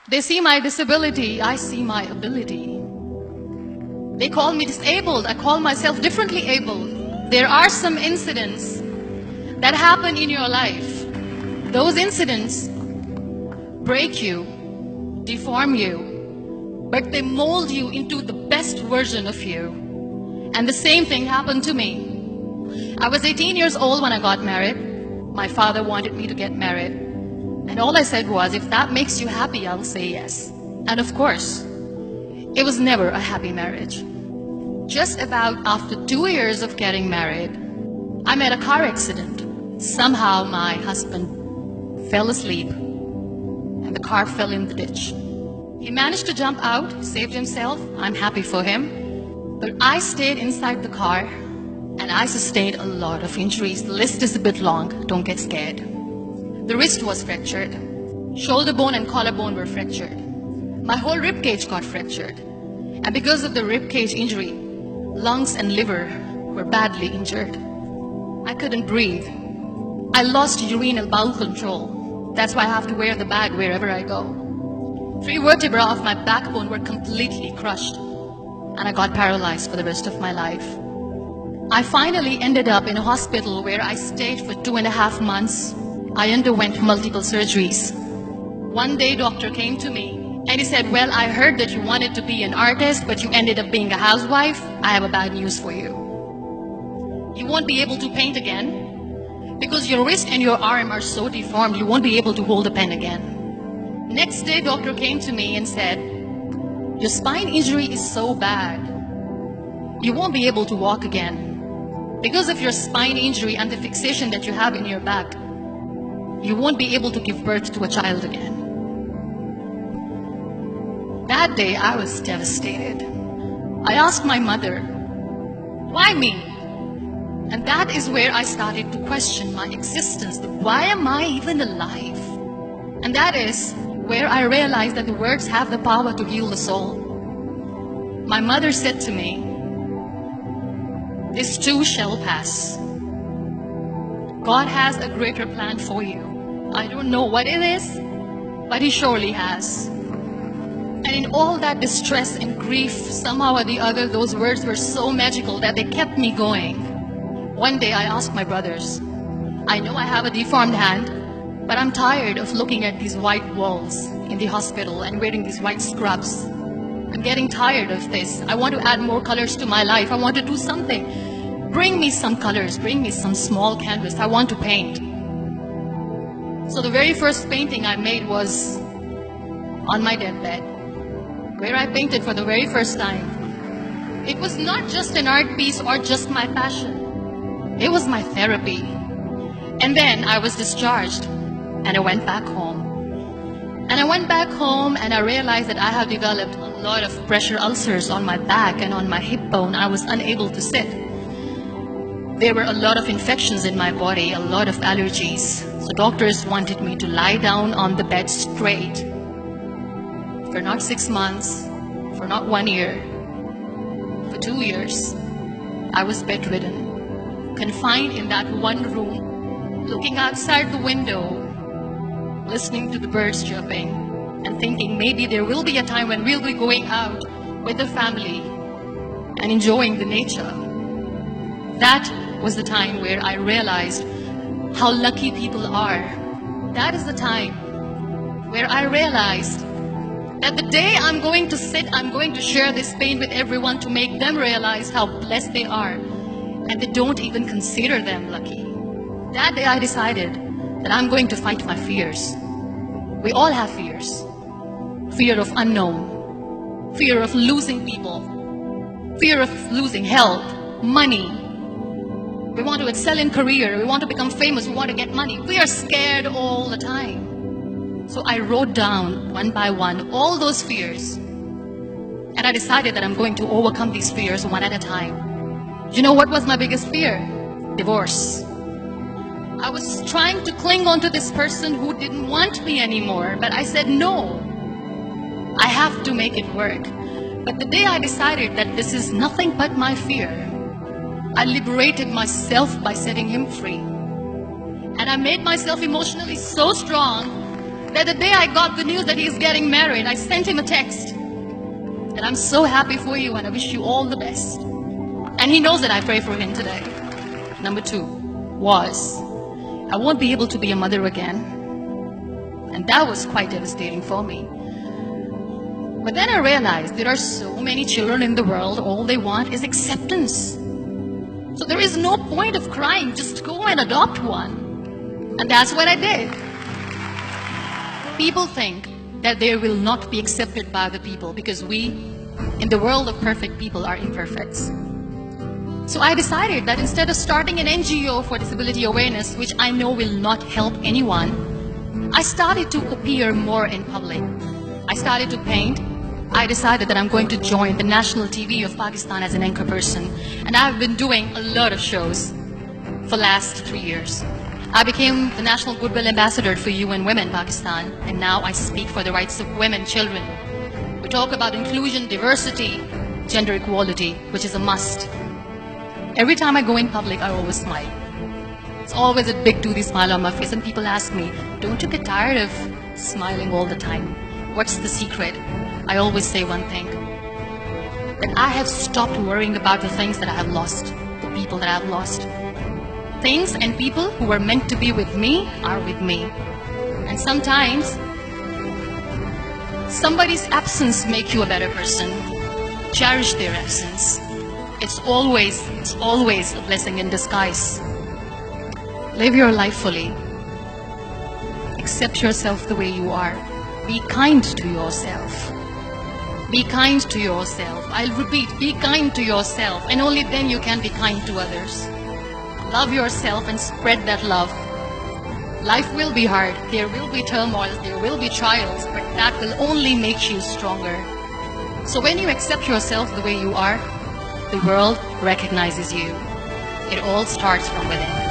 They see my disability, I see my ability. They call me disabled, I call myself differently abled. There are some incidents that happen in your life. Those incidents break you, deform you, but they mold you into the best version of you. And the same thing happened to me. I was 18 years old when I got married. My father wanted me to get married. And all I said was, if that makes you happy, I'll say yes. And of course, it was never a happy marriage. Just about after 2 years of getting married, I met a car accident. Somehow my husband fell asleep and the car fell in the ditch. He managed to jump out, saved himself. I'm happy for him. But I stayed inside the car and I sustained a lot of injuries. The list is a bit long, don't get scared. The wrist was fractured. Shoulder bone and collarbone were fractured. My whole rib cage got fractured. And because of the rib cage injury, lungs and liver were badly injured. I couldn't breathe. I lost urinary bowel control. That's why I have to wear the bag wherever I go. 3 vertebrae of my backbone were completely crushed. And I got paralyzed for the rest of my life. I finally ended up in a hospital where I stayed for 2.5 months. I underwent multiple surgeries. One day, doctor came to me and he said, well, I heard that you wanted to be an artist, but you ended up being a housewife. I have a bad news for you. You won't be able to paint again because your wrist and your arm are so deformed, you won't be able to hold a pen again. Next day, doctor came to me and said, your spine injury is so bad, you won't be able to walk again. Because of your spine injury and the fixation that you have in your back, you won't be able to give birth to a child again. That day, I was devastated. I asked my mother, why me? And that is where I started to question my existence. Why am I even alive? And that is where I realized that the words have the power to heal the soul. My mother said to me, this too shall pass. God has a greater plan for you. I don't know what it is, but He surely has. And in all that distress and grief, somehow or the other, those words were so magical that they kept me going. One day I asked my brothers, I know I have a deformed hand, but I'm tired of looking at these white walls in the hospital and wearing these white scrubs. I'm getting tired of this. I want to add more colors to my life. I want to do something. Bring me some colors, bring me some small canvas. I want to paint. So the very first painting I made was on my deathbed, where I painted for the very first time. It was not just an art piece or just my passion. It was my therapy. And then I was discharged and I went back home. And I went back home and I realized that I have developed a lot of pressure ulcers on my back and on my hip bone. I was unable to sit. There were a lot of infections in my body, a lot of allergies. So doctors wanted me to lie down on the bed straight for not 6 months, for not 1 year, for 2 years. I was bedridden, confined in that one room, looking outside the window, listening to the birds chirping, and thinking maybe there will be a time when we'll be going out with the family and enjoying the nature. That was the time where I realized how lucky people are. That is the time where I realized that the day I'm going to sit, I'm going to share this pain with everyone to make them realize how blessed they are, and they don't even consider them lucky. That day I decided that I'm going to fight my fears. We all have fears. Fear of unknown, fear of losing people, fear of losing health, money. We want to excel in career, we want to become famous, we want to get money. We are scared all the time. So I wrote down one by one all those fears. And I decided that I'm going to overcome these fears one at a time. You know what was my biggest fear? Divorce. I was trying to cling on to this person who didn't want me anymore, but I said no. I have to make it work. But the day I decided that this is nothing but my fear, I liberated myself by setting him free. And I made myself emotionally so strong that the day I got the news that he's getting married, I sent him a text that I'm so happy for you and I wish you all the best. And he knows that I pray for him today. Number 2 was, I won't be able to be a mother again. And that was quite devastating for me. But then I realized there are so many children in the world, all they want is acceptance. So there is no point of crying, just go and adopt one. And that's what I did. People think that they will not be accepted by the people because we, in the world of perfect people, are imperfect. So I decided that instead of starting an NGO for disability awareness, which I know will not help anyone, I started to appear more in public. I started to paint. I decided that I'm going to join the national TV of Pakistan as an anchor person. And I've been doing a lot of shows for the last 3 years. I became the National Goodwill Ambassador for UN Women Pakistan, and now I speak for the rights of women, children. We talk about inclusion, diversity, gender equality, which is a must. Every time I go in public, I always smile. It's always a big toothy smile on my face, and people ask me, don't you get tired of smiling all the time? What's the secret? I always say one thing, that I have stopped worrying about the things that I have lost, the people that I have lost. Things and people who were meant to be with me are with me. And sometimes, somebody's absence makes you a better person. Cherish their absence. It's always a blessing in disguise. Live your life fully. Accept yourself the way you are. Be kind to yourself. Be kind to yourself. I'll repeat, be kind to yourself, and only then you can be kind to others. Love yourself and spread that love. Life will be hard. There will be turmoil. There will be trials, but that will only make you stronger. So when you accept yourself the way you are, the world recognizes you. It all starts from within.